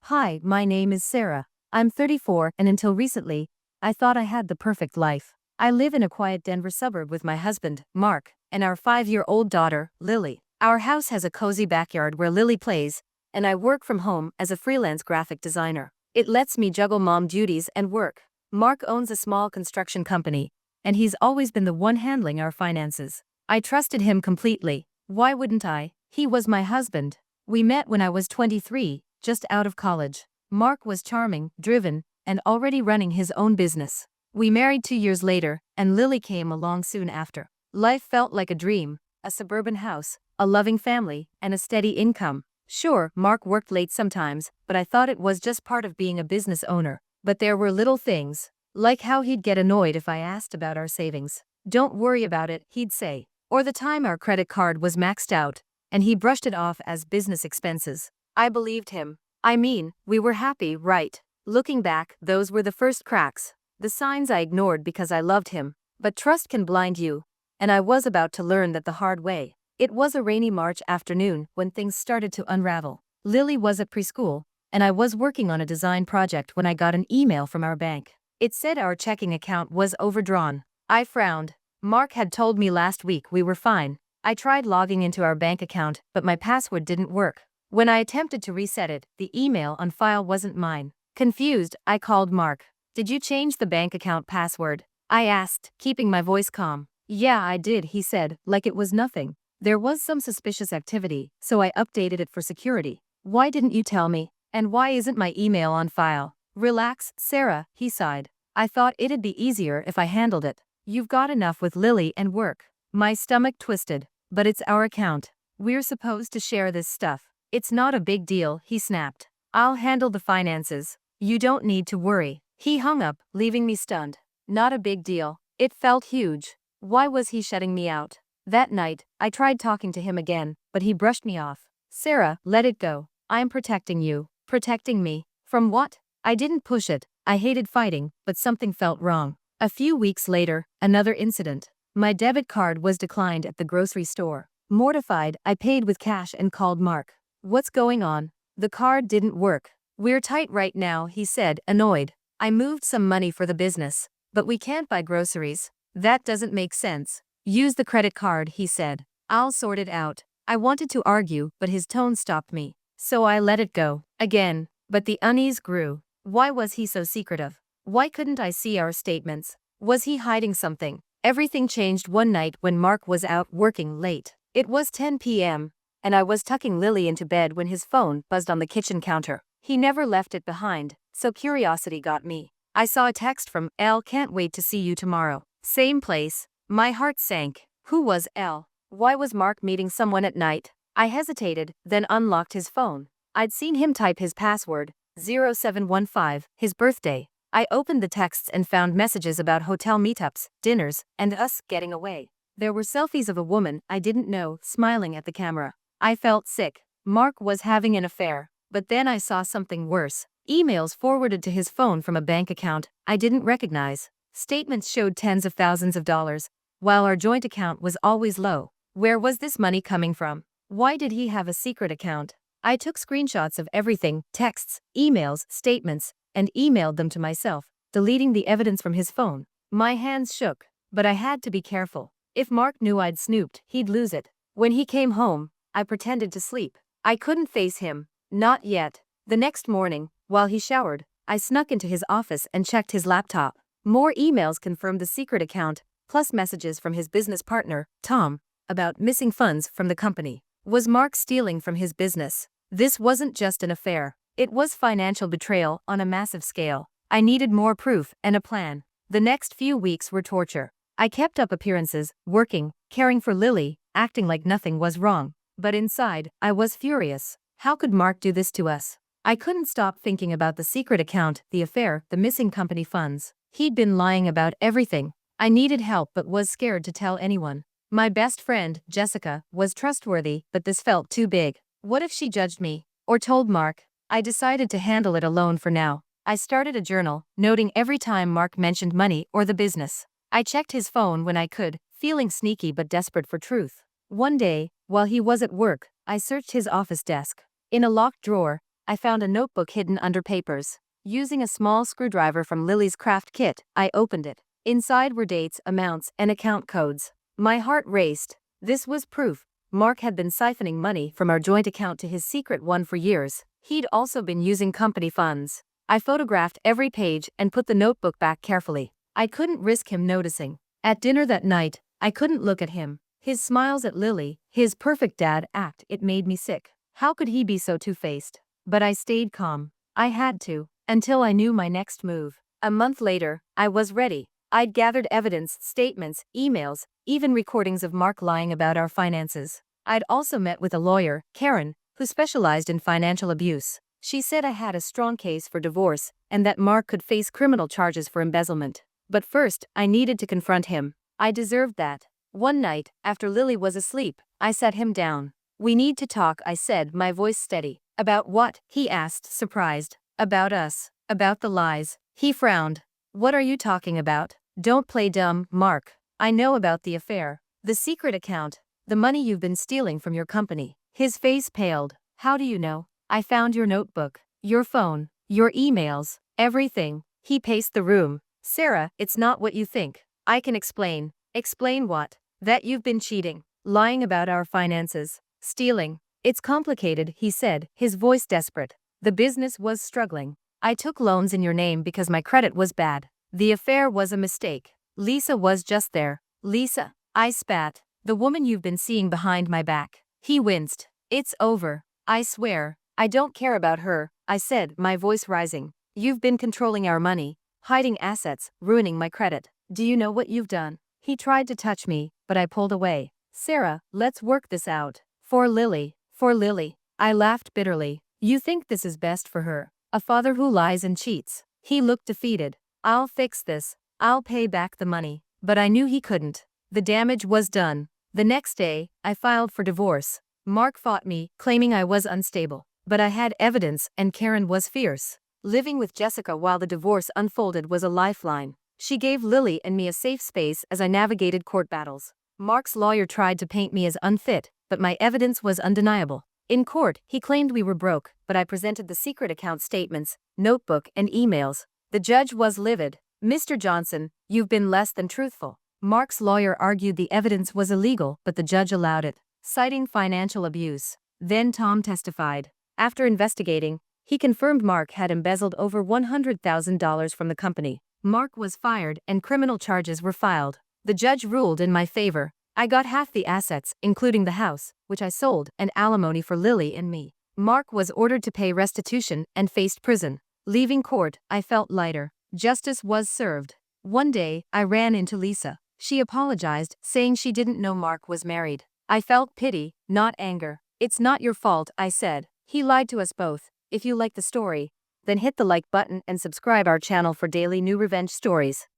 Hi, my name is Sarah. I'm 34, and until recently, I thought I had the perfect life. I live in a quiet Denver suburb with my husband, Mark, and our 5-year-old daughter, Lily. Our house has a cozy backyard where Lily plays, and I work from home as a freelance graphic designer. It lets me juggle mom duties and work. Mark owns a small construction company, and he's always been the one handling our finances. I trusted him completely. Why wouldn't I? He was my husband. We met when I was 23, just out of college. Mark was charming, driven, and already running his own business. We married 2 years later, and Lily came along soon after. Life felt like a dream: a suburban house, a loving family, and a steady income. Sure, Mark worked late sometimes, but I thought it was just part of being a business owner. But there were little things, like how he'd get annoyed if I asked about our savings. "Don't worry about it," he'd say. Or the time our credit card was maxed out, and he brushed it off as business expenses. I believed him. I mean, we were happy, right? Looking back, those were the first cracks, the signs I ignored because I loved him. But trust can blind you, and I was about to learn that the hard way. It was a rainy March afternoon when things started to unravel. Lily was at preschool, and I was working on a design project when I got an email from our bank. It said our checking account was overdrawn. I frowned. Mark had told me last week we were fine. I tried logging into our bank account, but my password didn't work. When I attempted to reset it, the email on file wasn't mine. Confused, I called Mark. "Did you change the bank account password?" I asked, keeping my voice calm. "Yeah, I did," he said, like it was nothing. There was some suspicious activity, so I updated it for security. "Why didn't you tell me? And why isn't my email on file?" "Relax, Sarah," he sighed. "I thought it'd be easier if I handled it. You've got enough with Lily and work." My stomach twisted. "But it's our account. We're supposed to share this stuff." "It's not a big deal," he snapped. "I'll handle the finances. You don't need to worry." He hung up, leaving me stunned. Not a big deal. It felt huge. Why was he shutting me out? That night, I tried talking to him again, but he brushed me off. "Sarah, let it go. I'm protecting you." Protecting me? From what? I didn't push it. I hated fighting, but something felt wrong. A few weeks later, another incident. My debit card was declined at the grocery store. Mortified, I paid with cash and called Mark. "What's going on?" "The card didn't work." "We're tight right now," he said, annoyed. "I moved some money for the business, but we can't buy groceries." "That doesn't make sense." "Use the credit card," he said. "I'll sort it out." I wanted to argue, but his tone stopped me. So I let it go. Again. But the unease grew. Why was he so secretive? Why couldn't I see our statements? Was he hiding something? Everything changed one night when Mark was out working late. It was 10 p.m., and I was tucking Lily into bed when his phone buzzed on the kitchen counter. He never left it behind, so curiosity got me. I saw a text from "L. Can't wait to see you tomorrow. Same place." My heart sank. Who was L? Why was Mark meeting someone at night? I hesitated, then unlocked his phone. I'd seen him type his password, 0715, his birthday. I opened the texts and found messages about hotel meetups, dinners, and us getting away. There were selfies of a woman I didn't know smiling at the camera. I felt sick. Mark was having an affair. But then I saw something worse. Emails forwarded to his phone from a bank account I didn't recognize. Statements showed tens of thousands of dollars, while our joint account was always low. Where was this money coming from? Why did he have a secret account? I took screenshots of everything, texts, emails, statements, and emailed them to myself, deleting the evidence from his phone. My hands shook, but I had to be careful. If Mark knew I'd snooped, he'd lose it. When he came home, I pretended to sleep. I couldn't face him. Not yet. The next morning, while he showered, I snuck into his office and checked his laptop. More emails confirmed the secret account, plus messages from his business partner, Tom, about missing funds from the company. Was Mark stealing from his business? This wasn't just an affair. It was financial betrayal on a massive scale. I needed more proof and a plan. The next few weeks were torture. I kept up appearances, working, caring for Lily, acting like nothing was wrong. But inside, I was furious. How could Mark do this to us? I couldn't stop thinking about the secret account, the affair, the missing company funds. He'd been lying about everything. I needed help but was scared to tell anyone. My best friend, Jessica, was trustworthy, but this felt too big. What if she judged me? Or told Mark? I decided to handle it alone for now. I started a journal, noting every time Mark mentioned money or the business. I checked his phone when I could, feeling sneaky but desperate for truth. One day, while he was at work, I searched his office desk. In a locked drawer, I found a notebook hidden under papers. Using a small screwdriver from Lily's craft kit, I opened it. Inside were dates, amounts, and account codes. My heart raced. This was proof. Mark had been siphoning money from our joint account to his secret one for years. He'd also been using company funds. I photographed every page and put the notebook back carefully. I couldn't risk him noticing. At dinner that night, I couldn't look at him. His smiles at Lily, his perfect dad act, it made me sick. How could he be so two-faced? But I stayed calm. I had to, until I knew my next move. A month later, I was ready. I'd gathered evidence, statements, emails, even recordings of Mark lying about our finances. I'd also met with a lawyer, Karen, who specialized in financial abuse. She said I had a strong case for divorce and that Mark could face criminal charges for embezzlement. But first, I needed to confront him. I deserved that. One night, after Lily was asleep, I sat him down. "We need to talk," I said, my voice steady. "About what?" he asked, surprised. "About us. About the lies." He frowned. "What are you talking about?" "Don't play dumb, Mark. I know about the affair. The secret account. The money you've been stealing from your company." His face paled. "How do you know?" "I found your notebook, your phone, your emails, everything." He paced the room. "Sarah, it's not what you think. I can explain." "Explain what?" "That you've been cheating, lying about our finances, stealing." "It's complicated," he said, his voice desperate. "The business was struggling. I took loans in your name because my credit was bad. The affair was a mistake. Lisa was just there." "Lisa?" I spat. "The woman you've been seeing behind my back." He winced. "It's over. I swear. I don't care about her," I said, my voice rising. "You've been controlling our money, hiding assets, ruining my credit. Do you know what you've done?" He tried to touch me, but I pulled away. "Sarah, let's work this out. For Lily. For Lily." I laughed bitterly. "You think this is best for her? A father who lies and cheats." He looked defeated. "I'll fix this. I'll pay back the money." But I knew he couldn't. The damage was done. The next day, I filed for divorce. Mark fought me, claiming I was unstable. But I had evidence, and Karen was fierce. Living with Jessica while the divorce unfolded was a lifeline. She gave Lily and me a safe space as I navigated court battles. Mark's lawyer tried to paint me as unfit, but my evidence was undeniable. In court, he claimed we were broke, but I presented the secret account statements, notebook, and emails. The judge was livid. "Mr. Johnson, you've been less than truthful." Mark's lawyer argued the evidence was illegal, but the judge allowed it, citing financial abuse. Then Tom testified. After investigating, he confirmed Mark had embezzled over $100,000 from the company. Mark was fired and criminal charges were filed. The judge ruled in my favor. I got half the assets, including the house, which I sold, and alimony for Lily and me. Mark was ordered to pay restitution and faced prison. Leaving court, I felt lighter. Justice was served. One day, I ran into Lisa. She apologized, saying she didn't know Mark was married. I felt pity, not anger. "It's not your fault," I said. "He lied to us both." If you like the story, then hit the like button and subscribe our channel for daily new revenge stories.